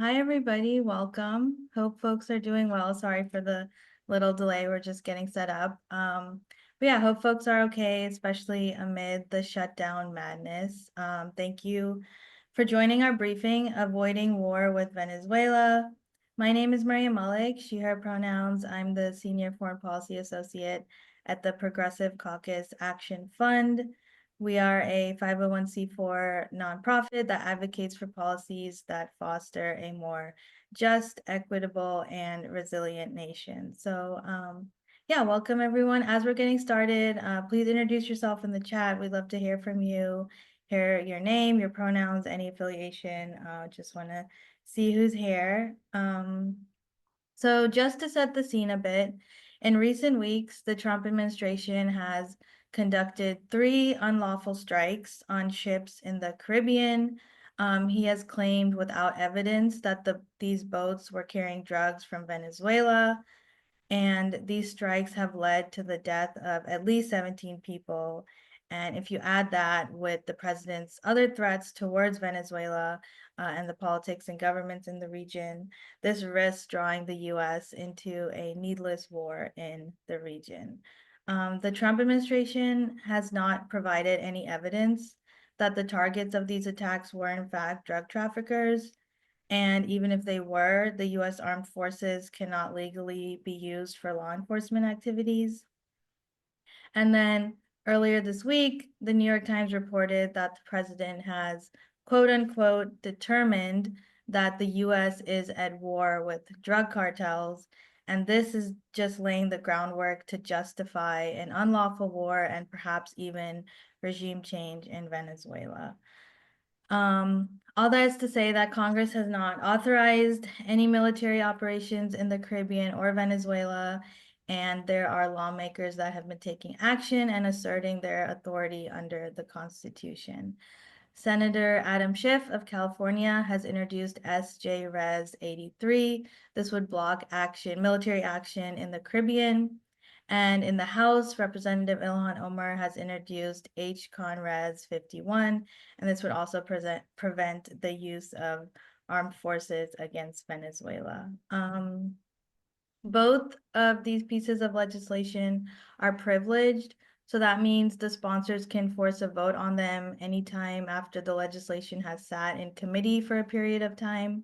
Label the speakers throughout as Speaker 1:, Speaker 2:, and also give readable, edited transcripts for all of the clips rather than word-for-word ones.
Speaker 1: Hi, everybody. Welcome. Hope folks are doing well. Sorry for the little delay. We're just getting set up. But yeah, hope folks are okay, especially amid the shutdown madness. Thank you for joining our briefing, Avoiding War with Venezuela. My name is Maria Malik, she, her pronouns. I'm the Senior Foreign Policy Associate at the Progressive Caucus Action Fund. We are a 501c4 nonprofit that advocates for policies that foster a more just, equitable, and resilient nation. So yeah, welcome everyone. As we're getting started, please introduce yourself in the chat. We'd love to hear from you, hear your name, your pronouns, any affiliation. Just want to see who's here. So just to set the scene a bit, in recent weeks, the Trump administration has conducted 3 unlawful strikes on ships in the Caribbean. He has claimed without evidence that these boats were carrying drugs from Venezuela, and these strikes have led to the death of at least 17 people. And if you add that with the president's other threats towards Venezuela and the politics and governments in the region, this risks drawing the US into a needless war in the region. The Trump administration has not provided any evidence that the targets of these attacks were in fact drug traffickers. And even if they were, the US Armed Forces cannot legally be used for law enforcement activities. And then earlier this week, the New York Times reported that the president has, quote unquote, determined that the US is at war with drug cartels. And this is just laying the groundwork to justify an unlawful war and perhaps even regime change in Venezuela. All that is to say that Congress has not authorized any military operations in the Caribbean or Venezuela, and there are lawmakers that have been taking action and asserting their authority under the Constitution. Senator Adam Schiff of California has introduced SJ Res 83. This would block military action in the Caribbean. And in the House, Representative Ilhan Omar has introduced H. Con Res 51, and this would also prevent the use of armed forces against Venezuela. Both of these pieces of legislation are privileged, so that means the sponsors can force a vote on them anytime after the legislation has sat in committee for a period of time.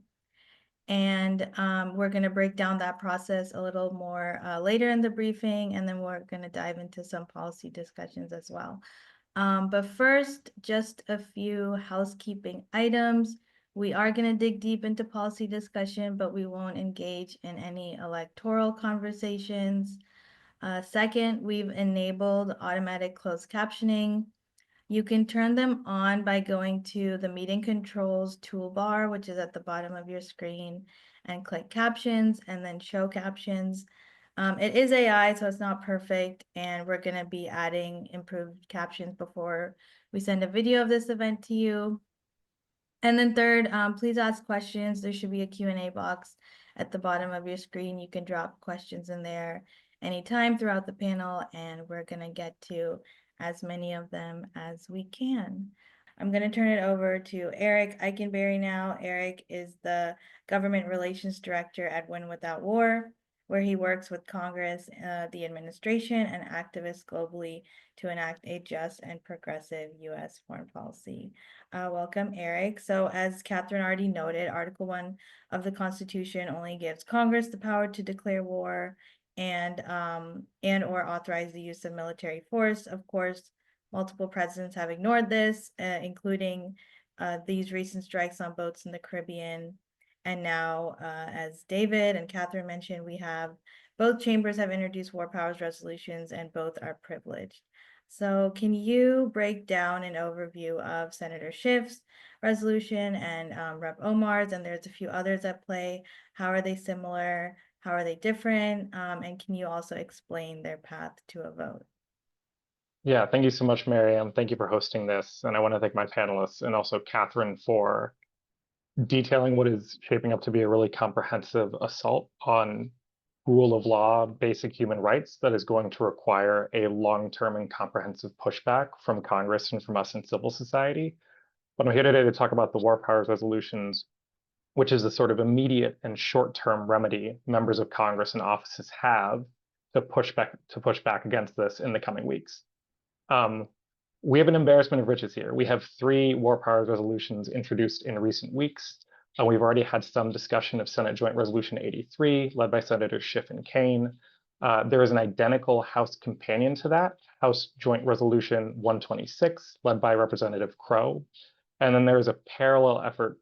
Speaker 1: And we're going to break down that process a little more later in the briefing, and then we're going to dive into some policy discussions as well. But first, just a few housekeeping items. We are going to dig deep into policy discussion, but we won't engage in any electoral conversations. Second, we've enabled automatic closed captioning. You can turn them on by going to the meeting controls toolbar, which is at the bottom of your screen, and click captions and then show captions. It is AI, so it's not perfect, and we're going to be adding improved captions before we send a video of this event to you. And then third, please ask questions. There should be a Q&A box at the bottom of your screen. You can drop questions in there anytime throughout the panel, and we're going to get to as many of them as we can. I'm going to turn it over to Eric Eikenberry now. Eric is the Government Relations Director at Win Without War, where he works with Congress, the administration, and activists globally to enact a just and progressive U.S. foreign policy. Welcome, Eric. So as Catherine already noted, Article 1 of the Constitution only gives Congress the power to declare war and or authorize the use of military force. Of course, multiple presidents have ignored this, including these recent strikes on boats in the Caribbean. And now, as David and Catherine mentioned, both chambers have introduced war powers resolutions, and both are privileged. So can you break down an overview of Senator Schiff's resolution and Rep. Omar's, and there's a few others at play? How are they similar? How are they different? And can you also explain their path to a vote?
Speaker 2: Yeah, thank you so much, Miriam. Thank you for hosting this. And I want to thank my panelists and also Catherine for detailing what is shaping up to be a really comprehensive assault on rule of law, basic human rights that is going to require a long-term and comprehensive pushback from Congress and from us in civil society. But I'm here today to talk about the war powers resolutions, which is the sort of immediate and short-term remedy members of Congress and offices have to push back against this in the coming weeks. We have an embarrassment of riches here. We have 3 war powers resolutions introduced in recent weeks. We've already had some discussion of Senate Joint Resolution 83, led by Senators Schiff and Kaine. There is an identical House companion to that, House Joint Resolution 126, led by Representative Crow. And then there is a parallel effort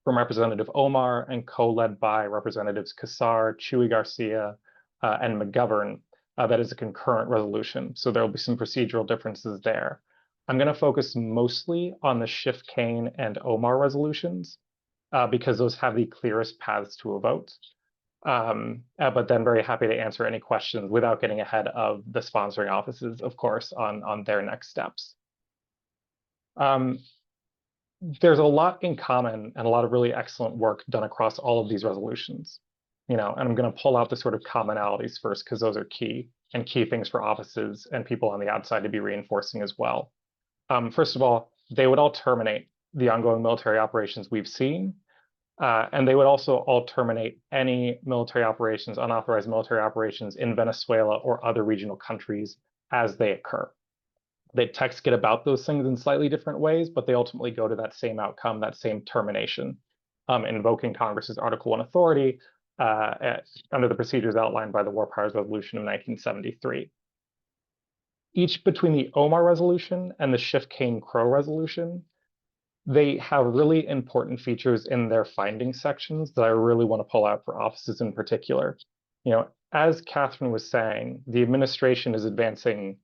Speaker 2: from Representative Omar and co-led by Representatives Kassar, Chuy Garcia, and McGovern. That is a concurrent resolution. So there will be some procedural differences there. I'm going to focus mostly on the Schiff, Kaine, and Omar resolutions because those have the clearest paths to a vote. But then very happy to answer any questions without getting ahead of the sponsoring offices, of course, on their next steps. There's a lot in common and a lot of really excellent work done across all of these resolutions. And I'm going to pull out the sort of commonalities first because those are key and key things for offices and people on the outside to be reinforcing as well. First of all, they would all terminate the ongoing military operations we've seen, and they would also all terminate any military operations, unauthorized military operations in Venezuela or other regional countries as they occur. The texts get about those things in slightly different ways, but they ultimately go to that same outcome, that same termination, invoking Congress's Article 1 authority under the procedures outlined by the War Powers Resolution of 1973. Each between the Omar resolution and the Schiff-Kaine-Crow resolution, they have really important features in their finding sections that I really want to pull out for offices in particular. As Catherine was saying, the administration is advancing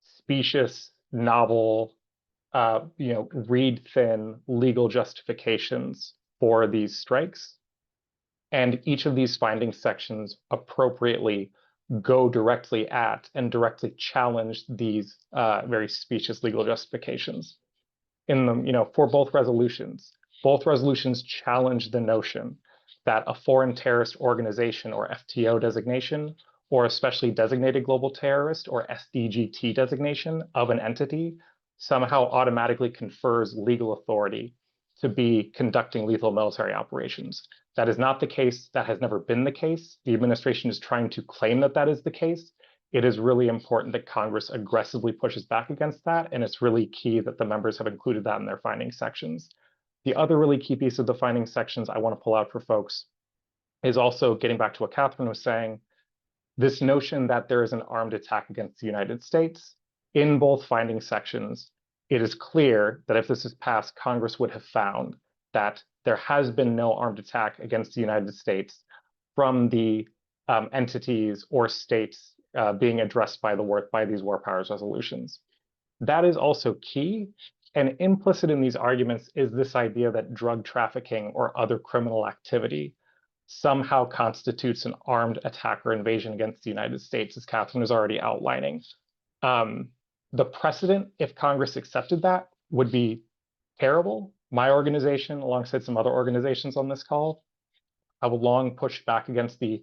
Speaker 2: specious, novel, read-thin legal justifications for these strikes. And each of these finding sections appropriately go directly at and directly challenge these very specious legal justifications. In them, for both resolutions challenge the notion that a foreign terrorist organization or FTO designation, or especially designated global terrorist or SDGT designation of an entity somehow automatically confers legal authority to be conducting lethal military operations. That is not the case. That has never been the case. The administration is trying to claim that that is the case. It is really important that Congress aggressively pushes back against that, and it's really key that the members have included that in their finding sections. The other really key piece of the finding sections I want to pull out for folks is also getting back to what Catherine was saying, this notion that there is an armed attack against the United States. In both finding sections, it is clear that if this is passed, Congress would have found that there has been no armed attack against the United States from the entities or states being addressed by these war powers resolutions. That is also key. And implicit in these arguments is this idea that drug trafficking or other criminal activity somehow constitutes an armed attack or invasion against the United States, as Catherine was already outlining. The precedent, if Congress accepted that, would be terrible. My organization, alongside some other organizations on this call, have long pushed back against the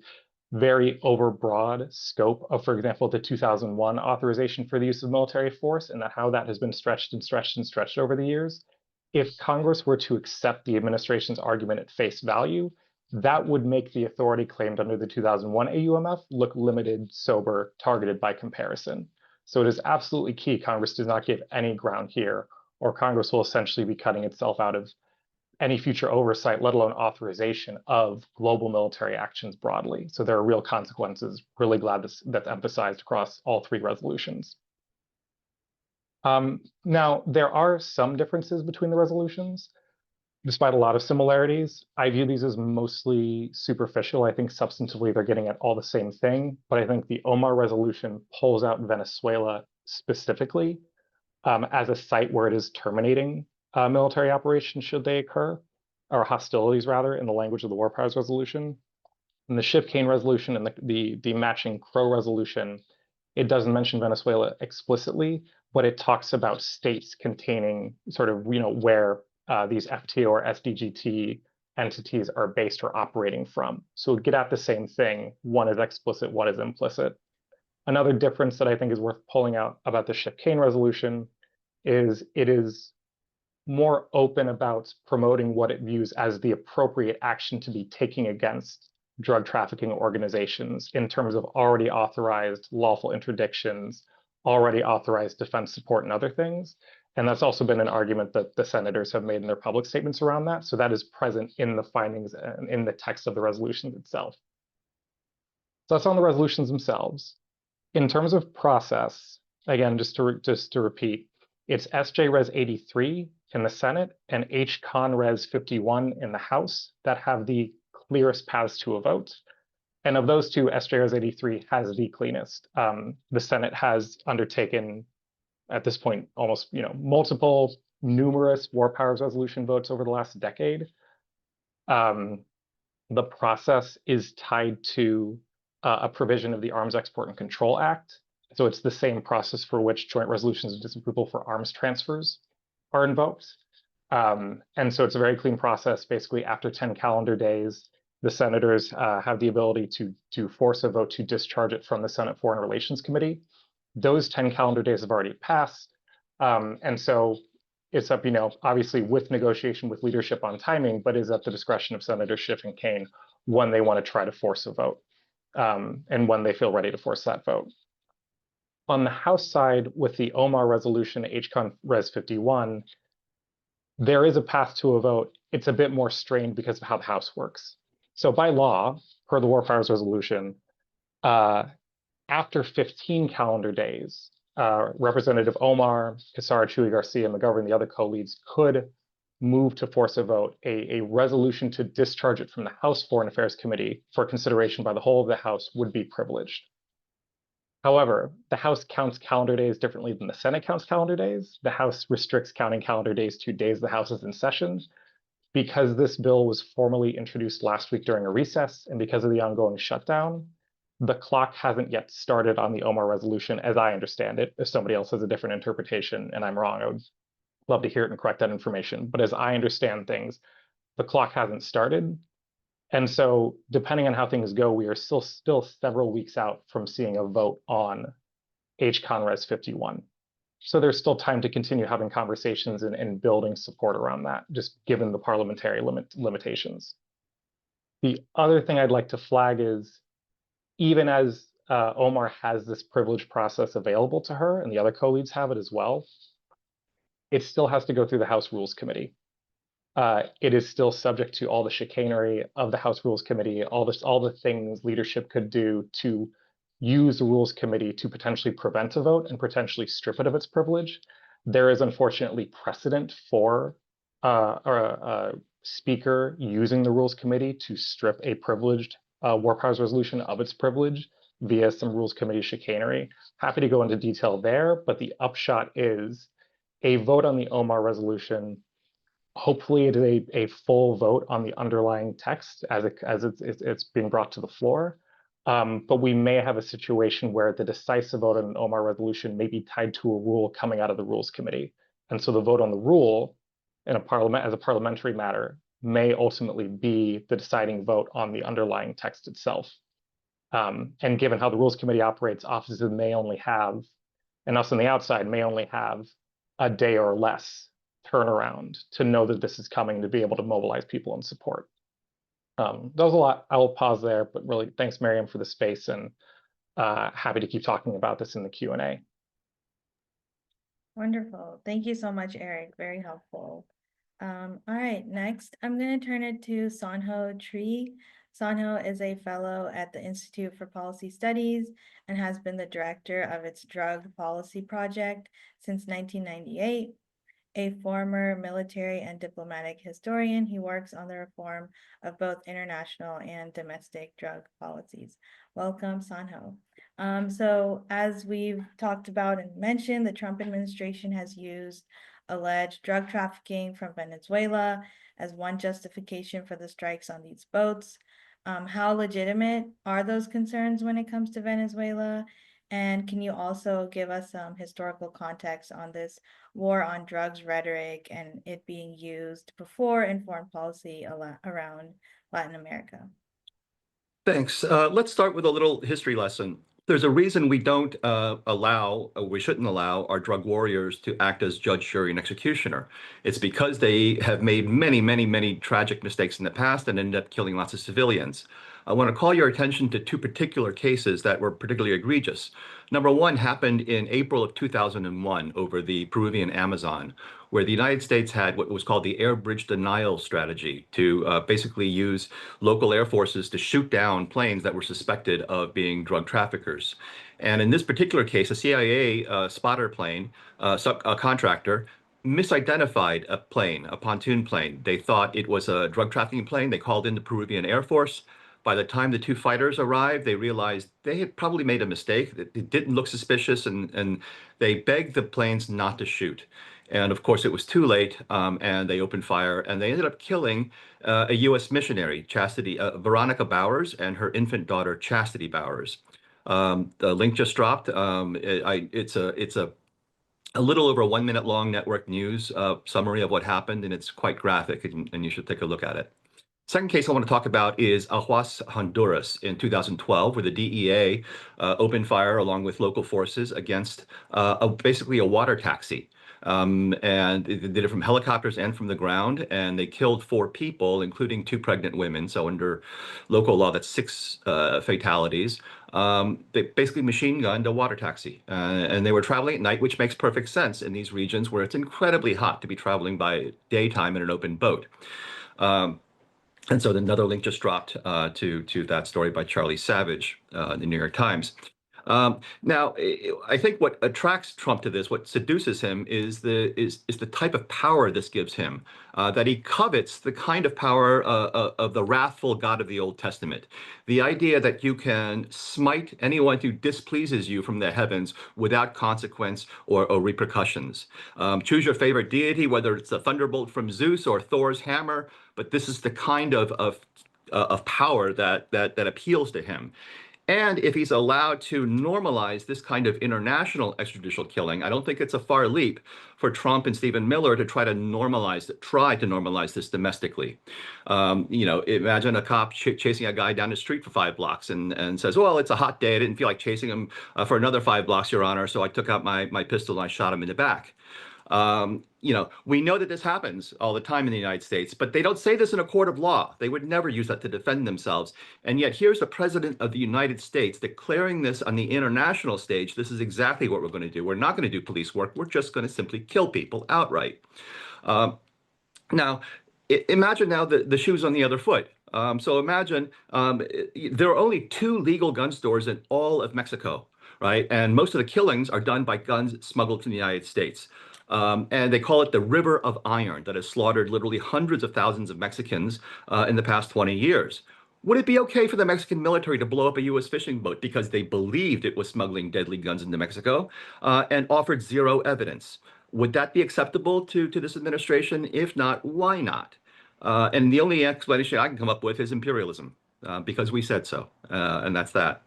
Speaker 2: very overbroad scope of, for example, the 2001 authorization for the use of military force, and how that has been stretched and stretched and stretched over the years. If Congress were to accept the administration's argument at face value, that would make the authority claimed under the 2001 AUMF look limited, sober, targeted by comparison. So it is absolutely key Congress does not give any ground here, or Congress will essentially be cutting itself out of any future oversight, let alone authorization of global military actions broadly. So there are real consequences. Really glad that's emphasized across all 3 resolutions. Now, there are some differences between the resolutions, despite a lot of similarities. I view these as mostly superficial. I think substantively they're getting at all the same thing, but I think the Omar resolution pulls out Venezuela specifically as a site where it is terminating military operations should they occur, or hostilities rather, in the language of the War Powers Resolution. In the Schiff-Kaine resolution and the matching Crow resolution, it doesn't mention Venezuela explicitly, but it talks about states containing sort of, where these FTO or SDGT entities are based or operating from. So get at the same thing. One is explicit, one is implicit. Another difference that I think is worth pulling out about the Schiff-Kaine resolution is it is more open about promoting what it views as the appropriate action to be taking against drug trafficking organizations in terms of already authorized lawful interdictions, already authorized defense support, and other things. And that's also been an argument that the senators have made in their public statements around that. So that is present in the findings and in the text of the resolutions itself. So that's on the resolutions themselves. In terms of process, again, just to repeat, it's SJ Res 83 in the Senate and H Con Res 51 in the House that have the clearest paths to a vote. And of those two, SJ Res 83 has the cleanest. The Senate has undertaken, at this point, almost multiple, numerous war powers resolution votes over the last decade. The process is tied to a provision of the Arms Export and Control Act. So it's the same process for which joint resolutions of disapproval for arms transfers are invoked. And so it's a very clean process. Basically, after 10 calendar days, the senators have the ability to force a vote to discharge it from the Senate Foreign Relations Committee. Those 10 calendar days have already passed. And so it's up, obviously with negotiation with leadership on timing, but is at the discretion of Senator Schiff and Kaine when they want to try to force a vote and when they feel ready to force that vote. On the House side, with the Omar resolution, HCon Res 51, there is a path to a vote. It's a bit more strained because of how the House works. So by law, per the War Powers resolution, after 15 calendar days, Representative Omar, Casara, Chuy Garcia, McGovern, and the other co-leads could move to force a vote, a resolution to discharge it from the House Foreign Affairs Committee for consideration by the whole of the House would be privileged. However, the House counts calendar days differently than the Senate counts calendar days. The House restricts counting calendar days to days the House is in session. Because this bill was formally introduced last week during a recess and because of the ongoing shutdown, the clock hasn't yet started on the Omar resolution, as I understand it. If somebody else has a different interpretation and I'm wrong, I would love to hear it and correct that information. But as I understand things, the clock hasn't started. And so depending on how things go, we are still several weeks out from seeing a vote on HCon Res 51. So there's still time to continue having conversations and building support around that, just given the parliamentary limitations. The other thing I'd like to flag is, even as Omar has this privilege process available to her, and the other co-leads have it as well, it still has to go through the House Rules Committee. It is still subject to all the chicanery of the House Rules Committee, all the things leadership could do to use the Rules Committee to potentially prevent a vote and potentially strip it of its privilege. There is unfortunately precedent for a speaker using the Rules Committee to strip a privileged War Powers resolution of its privilege via some Rules Committee chicanery. Happy to go into detail there, but the upshot is a vote on the Omar resolution. Hopefully it is a full vote on the underlying text as it's being brought to the floor. But we may have a situation where the decisive vote on an Omar resolution may be tied to a rule coming out of the Rules Committee. And so the vote on the rule in a parliament as a parliamentary matter may ultimately be the deciding vote on the underlying text itself. And given how the Rules Committee operates, offices may only have, and us on the outside may only have, a day or less turnaround to know that this is coming, to be able to mobilize people and support. That was a lot. I will pause there, but really thanks, Miriam, for the space, and happy to keep talking about this in the Q&A.
Speaker 1: Wonderful. Thank you so much, Eric. Very helpful. All right, next I'm going to turn it to Sanho Tree. Sanho is a fellow at the Institute for Policy Studies and has been the director of its drug policy project since 1998. A former military and diplomatic historian, he works on the reform of both international and domestic drug policies. Welcome, Sanho. So as we've talked about and mentioned, the Trump administration has used alleged drug trafficking from Venezuela as one justification for the strikes on these boats. How legitimate are those concerns when it comes to Venezuela? And can you also give us some historical context on this war on drugs rhetoric and it being used before in foreign policy around Latin America?
Speaker 3: Thanks. Let's start with a little history lesson. There's a reason we don't we shouldn't allow our drug warriors to act as judge, jury, and executioner. It's because they have made many, many, many tragic mistakes in the past and ended up killing lots of civilians. I want to call your attention to two particular cases that were particularly egregious. Number one happened in April of 2001 over the Peruvian Amazon, where the United States had what was called the air bridge denial strategy to basically use local air forces to shoot down planes that were suspected of being drug traffickers. And in this particular case, a CIA spotter plane, a contractor, misidentified a plane, a pontoon plane. They thought it was a drug trafficking plane. They called in the Peruvian Air Force. By the time the two fighters arrived, they realized they had probably made a mistake. It didn't look suspicious, and they begged the planes not to shoot. And of course, it was too late, and they opened fire, and they ended up killing a U.S. missionary, Veronica Bowers, and her infant daughter, Chastity Bowers. The link just dropped. It's a little over a 1 minute long network news summary of what happened, and it's quite graphic, and you should take a look at it. Second case I want to talk about is Aguas, Honduras in 2012, where the DEA opened fire along with local forces against basically a water taxi. And they did it from helicopters and from the ground, and they killed 4 people, including 2 pregnant women. So under local law, that's 6 fatalities. They basically machine gunned a water taxi, and they were traveling at night, which makes perfect sense in these regions where it's incredibly hot to be traveling by daytime in an open boat. And so another link just dropped to that story by Charlie Savage in the New York Times. Now, I think what attracts Trump to this, what seduces him, is the type of power this gives him. That he covets the kind of power of the wrathful God of the Old Testament. The idea that you can smite anyone who displeases you from the heavens without consequence or repercussions. Choose your favorite deity, whether it's a thunderbolt from Zeus or Thor's hammer, but this is the kind of power that appeals to him. And if he's allowed to normalize this kind of international extrajudicial killing, I don't think it's a far leap for Trump and Stephen Miller to try to normalize this domestically. Imagine a cop chasing a guy down the street for 5 blocks and says, well, it's a hot day. I didn't feel like chasing him for another 5 blocks, Your Honor. So I took out my pistol and I shot him in the back. We know that this happens all the time in the United States, but they don't say this in a court of law. They would never use that to defend themselves. And yet here's the president of the United States declaring this on the international stage. This is exactly what we're going to do. We're not going to do police work. We're just going to simply kill people outright. Now, imagine now the shoes on the other foot. So imagine there are only 2 legal gun stores in all of Mexico, right? And most of the killings are done by guns smuggled to the United States. And they call it the River of Iron that has slaughtered literally hundreds of thousands of Mexicans in the past 20 years. Would it be okay for the Mexican military to blow up a U.S. fishing boat because they believed it was smuggling deadly guns into Mexico and offered zero evidence? Would that be acceptable to this administration? If not, why not? And the only explanation I can come up with is imperialism, because we said so, and that's that.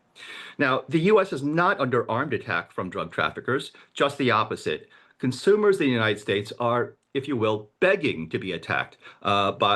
Speaker 3: Now, the U.S. is not under armed attack from drug traffickers, just the opposite. Consumers in the United States are, if you will, begging to be attacked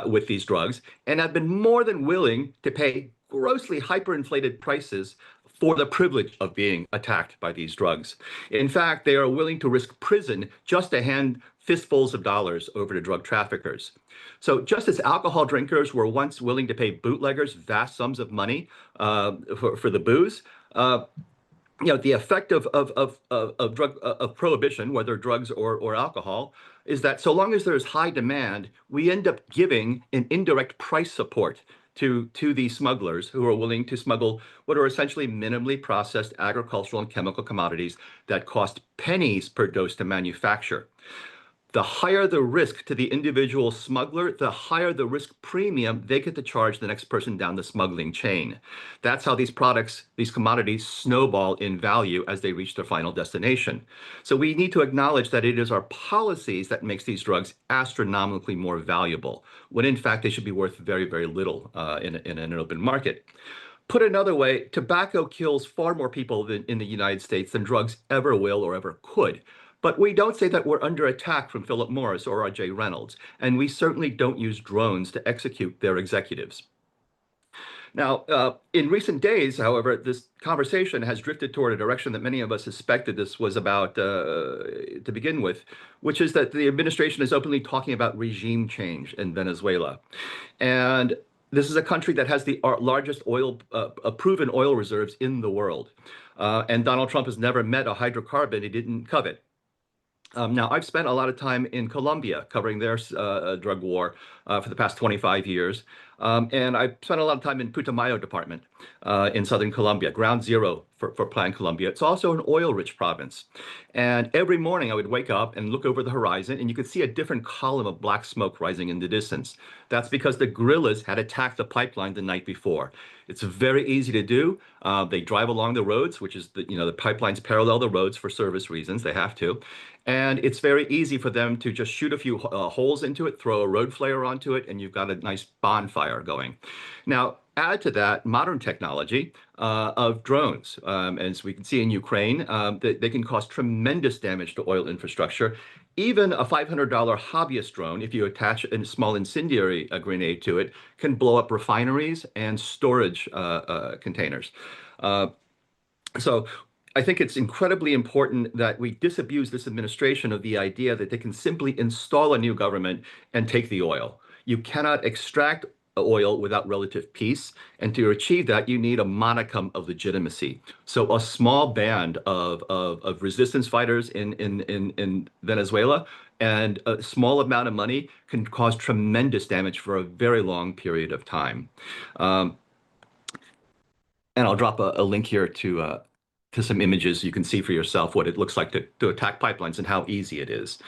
Speaker 3: with these drugs and have been more than willing to pay grossly hyperinflated prices for the privilege of being attacked by these drugs. In fact, they are willing to risk prison just to hand fistfuls of dollars over to drug traffickers. So just as alcohol drinkers were once willing to pay bootleggers vast sums of money for the booze, the effect of prohibition, whether drugs or alcohol, is that so long as there's high demand, we end up giving an indirect price support to these smugglers who are willing to smuggle what are essentially minimally processed agricultural and chemical commodities that cost pennies per dose to manufacture. The higher the risk to the individual smuggler, the higher the risk premium they get to charge the next person down the smuggling chain. That's how these products, these commodities, snowball in value as they reach their final destination. So we need to acknowledge that it is our policies that makes these drugs astronomically more valuable, when in fact they should be worth very, very little in an open market. Put another way, tobacco kills far more people in the United States than drugs ever will or ever could. But we don't say that we're under attack from Philip Morris or R.J. Reynolds, and we certainly don't use drones to execute their executives. Now, in recent days, however, this conversation has drifted toward a direction that many of us suspected this was about to begin with, which is that the administration is openly talking about regime change in Venezuela. And this is a country that has the largest proven oil reserves in the world. And Donald Trump has never met a hydrocarbon he didn't covet. Now, I've spent a lot of time in Colombia covering their drug war for the past 25 years. And I spent a lot of time in Putumayo department in southern Colombia, ground zero for Plan Colombia. It's also an oil-rich province. And every morning I would wake up and look over the horizon, and you could see a different column of black smoke rising in the distance. That's because the guerrillas had attacked the pipeline the night before. It's very easy to do. They drive along the roads, which is the pipelines parallel the roads for service reasons. They have to. And it's very easy for them to just shoot a few holes into it, throw a road flare onto it, and you've got a nice bonfire going. Now, add to that modern technology of drones. As we can see in Ukraine, they can cause tremendous damage to oil infrastructure. Even a $500 hobbyist drone, if you attach a small incendiary grenade to it, can blow up refineries and storage containers. So I think it's incredibly important that we disabuse this administration of the idea that they can simply install a new government and take the oil. You cannot extract oil without relative peace. And to achieve that, you need a modicum of legitimacy. So a small band of resistance fighters in Venezuela and a small amount of money can cause tremendous damage for a very long period of time. And I'll drop a link here to some images. You can see for yourself what it looks like to attack pipelines and how easy it is.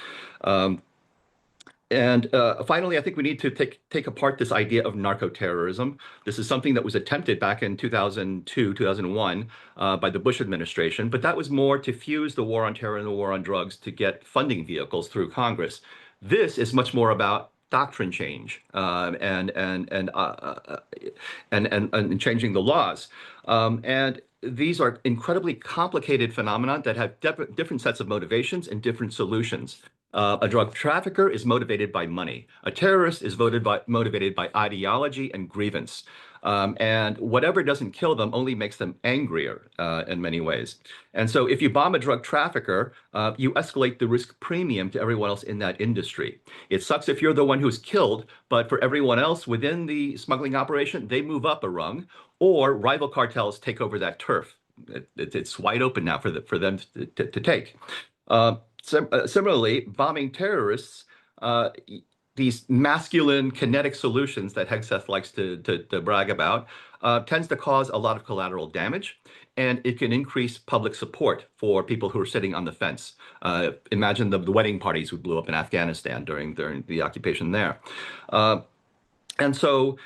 Speaker 3: Finally, I think we need to take apart this idea of narco-terrorism. This is something that was attempted back in 2002, 2001 by the Bush administration, but that was more to fuse the war on terror and the war on drugs to get funding vehicles through Congress. This is much more about doctrine change and changing the laws. And these are incredibly complicated phenomena that have different sets of motivations and different solutions. A drug trafficker is motivated by money. A terrorist is motivated by ideology and grievance. And whatever doesn't kill them only makes them angrier in many ways. And so if you bomb a drug trafficker, you escalate the risk premium to everyone else in that industry. It sucks if you're the one who's killed, but for everyone else within the smuggling operation, they move up a rung, or rival cartels take over that turf. It's wide open now for them to take. Similarly, bombing terrorists, these masculine kinetic solutions that Hegseth likes to brag about, tends to cause a lot of collateral damage, and it can increase public support for people who are sitting on the fence. Imagine the wedding parties who blew up in Afghanistan during the occupation there. And so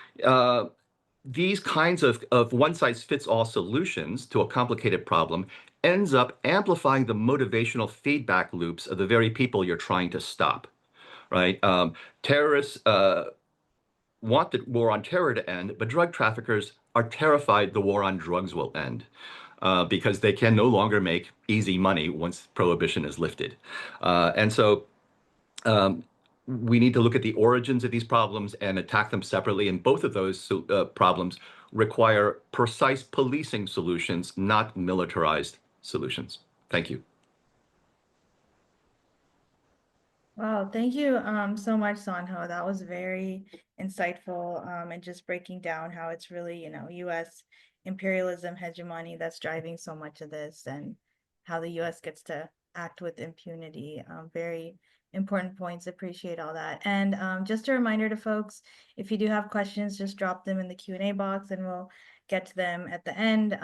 Speaker 3: these kinds of one-size-fits-all solutions to a complicated problem ends up amplifying the motivational feedback loops of the very people you're trying to stop, right? Terrorists want the war on terror to end, but drug traffickers are terrified the war on drugs will end because they can no longer make easy money once prohibition is lifted. And so we need to look at the origins of these problems and attack them separately. And both of those problems require precise policing solutions, not militarized solutions. Thank you.
Speaker 1: Wow, thank you so much, Sanho. That was very insightful and just breaking down how it's really, U.S. imperialism hegemony that's driving so much of this and how the U.S. gets to act with impunity. Very important points. Appreciate all that. And just a reminder to folks, if you do have questions, just drop them in the Q&A box and we'll get to them at the end.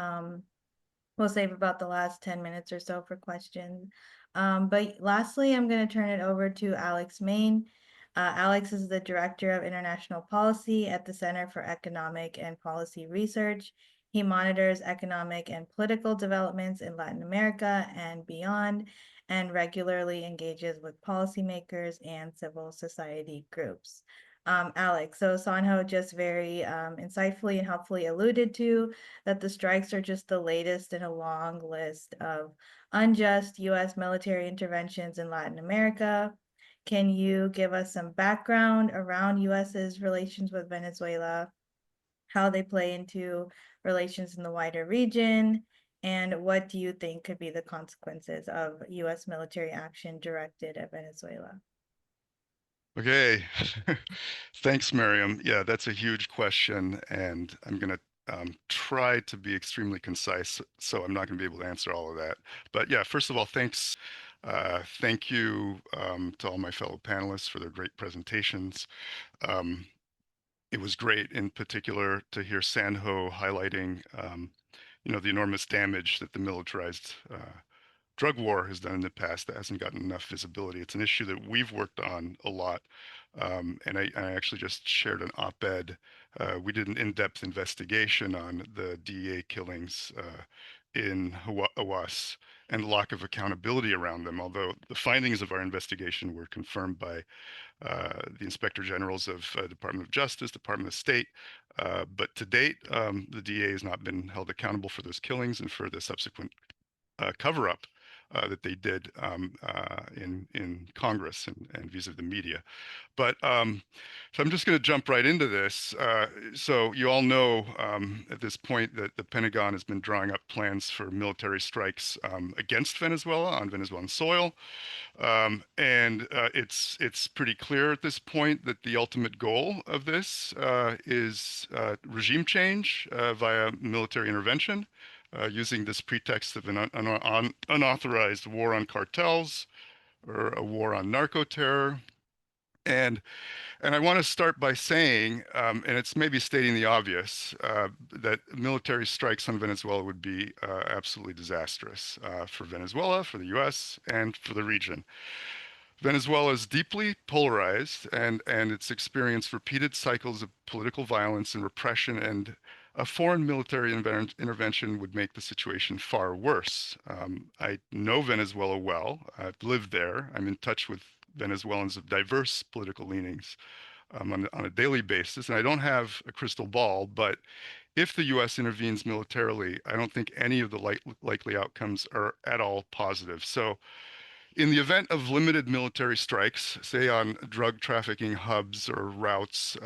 Speaker 1: We'll save about the last 10 minutes or so for questions. But lastly, I'm going to turn it over to Alex Main. Alex is the Director of International Policy at the Center for Economic and Policy Research. He monitors economic and political developments in Latin America and beyond, and regularly engages with policymakers and civil society groups. Alex, so Sanho just very insightfully and helpfully alluded to that the strikes are just the latest in a long list of unjust U.S. military interventions in Latin America. Can you give us some background around U.S.'s relations with Venezuela? how they play into relations in the wider region, and what do you think could be the consequences of U.S. military action directed at Venezuela?
Speaker 4: Okay. Thanks, Miriam. Yeah, that's a huge question, and I'm going to try to be extremely concise, so I'm not going to be able to answer all of that. But yeah, first of all, thanks. Thank you to all my fellow panelists for their great presentations. It was great, in particular, to hear Sanho highlighting, the enormous damage that the militarized drug war has done in the past that hasn't gotten enough visibility. It's an issue that we've worked on a lot. And I actually just shared an op-ed. We did an in-depth investigation on the DEA killings in Hawass and the lack of accountability around them, although the findings of our investigation were confirmed by the Inspector Generals of Department of Justice, Department of State. But to date, the DEA has not been held accountable for those killings and for the subsequent cover-up that they did in Congress and vis-a-vis the media. But so I'm just going to jump right into this. So you all know at this point that the Pentagon has been drawing up plans for military strikes against Venezuela on Venezuelan soil. And it's pretty clear at this point that the ultimate goal of this is regime change via military intervention, using this pretext of an unauthorized war on cartels or a war on narco terror. And I want to start by saying, and it's maybe stating the obvious, that military strikes on Venezuela would be absolutely disastrous for Venezuela, for the U.S., and for the region. Venezuela is deeply polarized, and it's experienced repeated cycles of political violence and repression, and a foreign military intervention would make the situation far worse. I know Venezuela well. I've lived there. I'm in touch with Venezuelans of diverse political leanings on a daily basis, and I don't have a crystal ball, but if the U.S. intervenes militarily, I don't think any of the likely outcomes are at all positive. So in the event of limited military strikes, say on drug trafficking hubs or routes,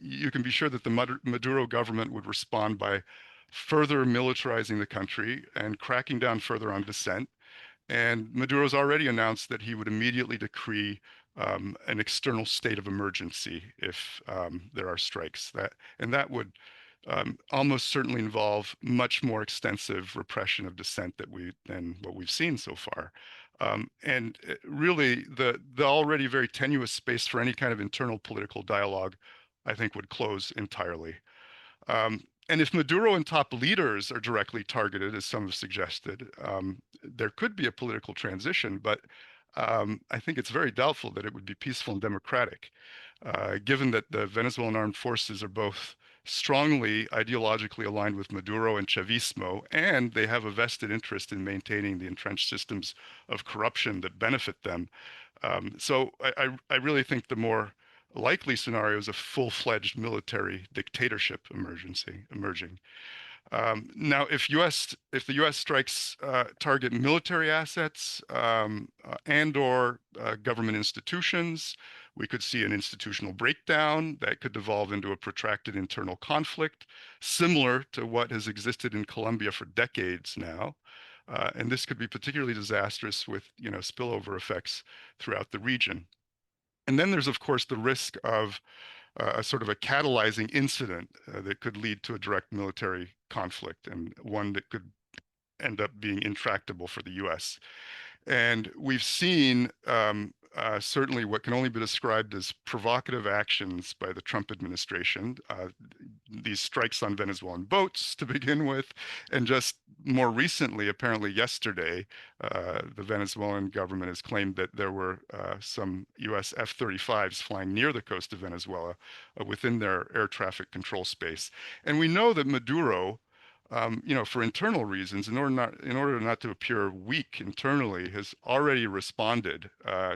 Speaker 4: you can be sure that the Maduro government would respond by further militarizing the country and cracking down further on dissent. And Maduro's already announced that he would immediately decree an external state of emergency if there are strikes. That would almost certainly involve much more extensive repression of dissent than what we've seen so far. And really, the already very tenuous space for any kind of internal political dialogue, I think, would close entirely. And if Maduro and top leaders are directly targeted, as some have suggested, there could be a political transition, but I think it's very doubtful that it would be peaceful and democratic, given that the Venezuelan armed forces are both strongly ideologically aligned with Maduro and Chavismo, and they have a vested interest in maintaining the entrenched systems of corruption that benefit them. So I really think the more likely scenario is a full-fledged military dictatorship emerging. Now, if the U.S. strikes target military assets and/or government institutions, we could see an institutional breakdown that could devolve into a protracted internal conflict, similar to what has existed in Colombia for decades now. And this could be particularly disastrous with, spillover effects throughout the region. And then there's, of course, the risk of a sort of a catalyzing incident that could lead to a direct military conflict, and one that could end up being intractable for the U.S. And we've seen certainly what can only be described as provocative actions by the Trump administration, these strikes on Venezuelan boats to begin with, and just more recently, apparently yesterday, the Venezuelan government has claimed that there were some U.S. F-35s flying near the coast of Venezuela within their air traffic control space. And we know that Maduro, for internal reasons, in order not to appear weak internally, has already responded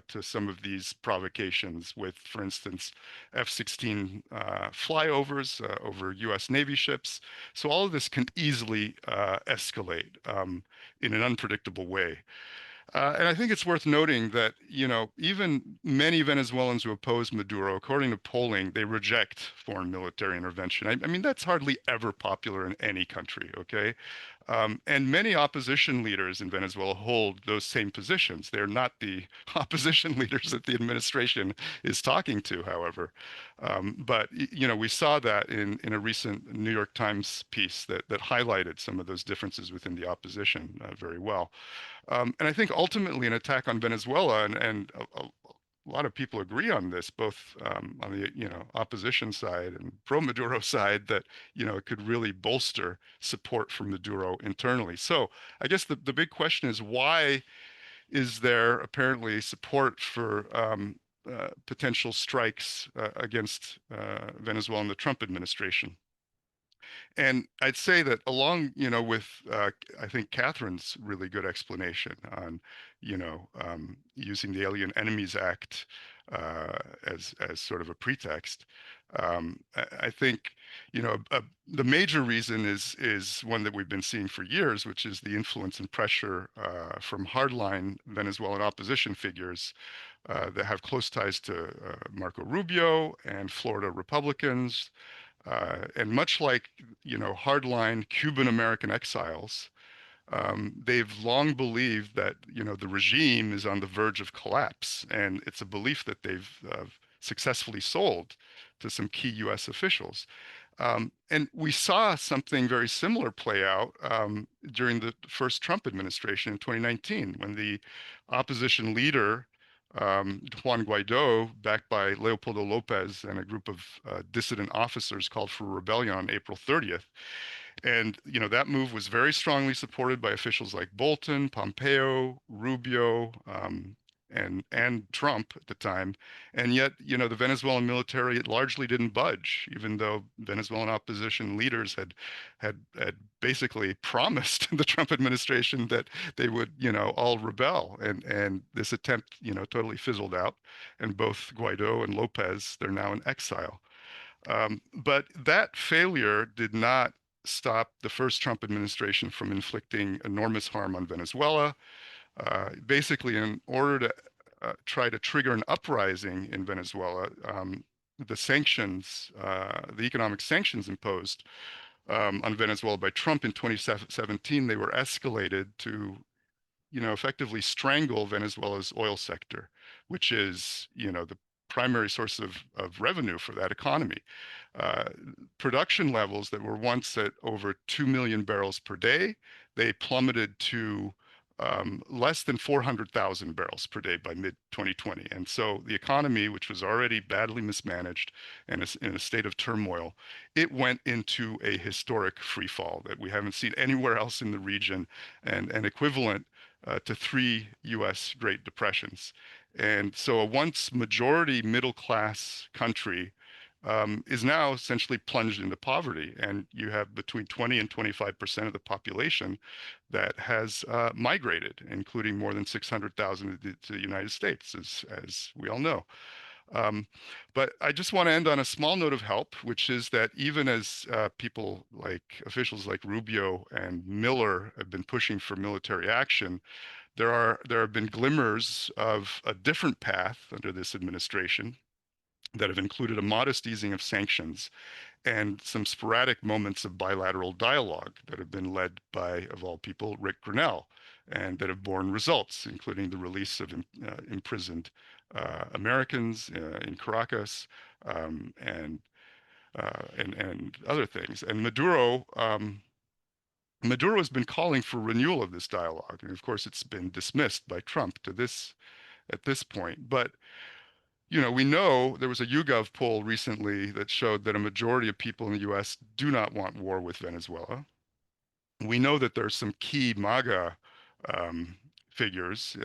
Speaker 4: to some of these provocations with, for instance, F-16 flyovers over U.S. Navy ships. So all of this can easily escalate in an unpredictable way. And I think it's worth noting that, even many Venezuelans who oppose Maduro, according to polling, they reject foreign military intervention. I mean, that's hardly ever popular in any country, okay? And many opposition leaders in Venezuela hold those same positions. They're not the opposition leaders that the administration is talking to, however. But we saw that in a recent New York Times piece that highlighted some of those differences within the opposition very well. And I think ultimately an attack on Venezuela, and a lot of people agree on this, both on the opposition side and pro-Maduro side, that it could really bolster support for Maduro internally. So I guess the big question is, why is there apparently support for potential strikes against Venezuela and the Trump administration? And I'd say that along, with I think Catherine's really good explanation on, using the Alien Enemies Act as sort of a pretext. I think, the major reason is one that we've been seeing for years, which is the influence and pressure from hardline Venezuelan opposition figures that have close ties to Marco Rubio and Florida Republicans. And much like, hardline Cuban American exiles, they've long believed that, the regime is on the verge of collapse. And it's a belief that they've successfully sold to some key US officials. And we saw something very similar play out during the first Trump administration in 2019, when the opposition leader, Juan Guaido, backed by Leopoldo Lopez and a group of dissident officers, called for rebellion on April 30th. And, that move was very strongly supported by officials like Bolton, Pompeo, Rubio, and Trump at the time. And yet, the Venezuelan military largely didn't budge, even though Venezuelan opposition leaders had basically promised the Trump administration that they would, all rebel. And this attempt, totally fizzled out. And both Guaido and Lopez, they're now in exile. But that failure did not stop the first Trump administration from inflicting enormous harm on Venezuela. Basically, in order to try to trigger an uprising in Venezuela, the sanctions, the economic sanctions imposed on Venezuela by Trump in 2017, they were escalated to, effectively strangle Venezuela's oil sector, which is, the primary source of revenue for that economy. Production levels that were once at over 2 million barrels per day, they plummeted to less than 400,000 barrels per day by mid-2020. And so the economy, which was already badly mismanaged and in a state of turmoil, it went into a historic free fall that we haven't seen anywhere else in the region, and equivalent to 3 US Great Depressions. And so a once majority middle class country is now essentially plunged into poverty. And you have between 20 and 25% of the population that has migrated, including more than 600,000 to the United States, as we all know. But I just want to end on a small note of help, which is that even as people like officials like Rubio and Miller have been pushing for military action, there have been glimmers of a different path under this administration that have included a modest easing of sanctions and some sporadic moments of bilateral dialogue that have been led by, of all people, Rick Grenell, and that have borne results, including the release of imprisoned Americans in Caracas, and other things. And Maduro has been calling for renewal of this dialogue, and of course, it's been dismissed by Trump at this point. But we know there was a YouGov poll recently that showed that a majority of people in the US do not want war with Venezuela. We know that there's some key MAGA figures,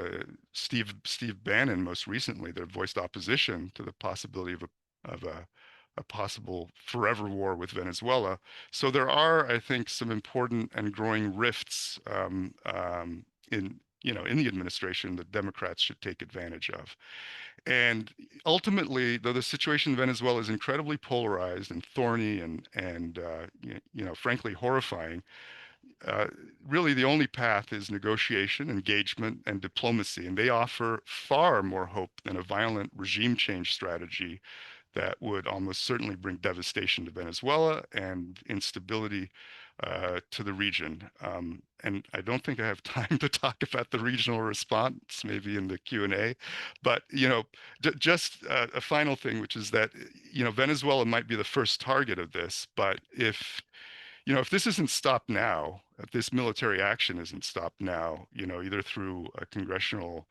Speaker 4: Steve Bannon most recently, that have voiced opposition to the possibility of a possible forever war with Venezuela. So there are, I think, some important and growing rifts in the administration that Democrats should take advantage of. And ultimately, though the situation in Venezuela is incredibly polarized and thorny and frankly horrifying, really the only path is negotiation, engagement, and diplomacy. And they offer far more hope than a violent regime change strategy that would almost certainly bring devastation to Venezuela and instability to the region. And I don't think I have time to talk about the regional response, maybe in the Q&A. But, just a final thing, which is that, Venezuela might be the first target of this, but if this isn't stopped now, if this military action isn't stopped now, either through a congressional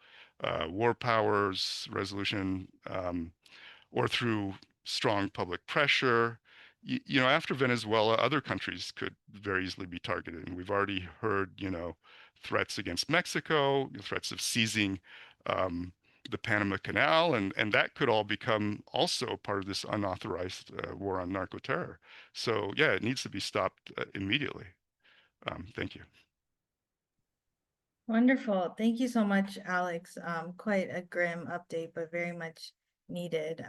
Speaker 4: war powers resolution, or through strong public pressure, after Venezuela, other countries could very easily be targeted. And we've already heard, threats against Mexico, threats of seizing the Panama Canal, and that could all become also part of this unauthorized war on narco-terror. So yeah, it needs to be stopped immediately. Thank you.
Speaker 1: Wonderful. Thank you so much, Alex. Quite a grim update, but very much needed.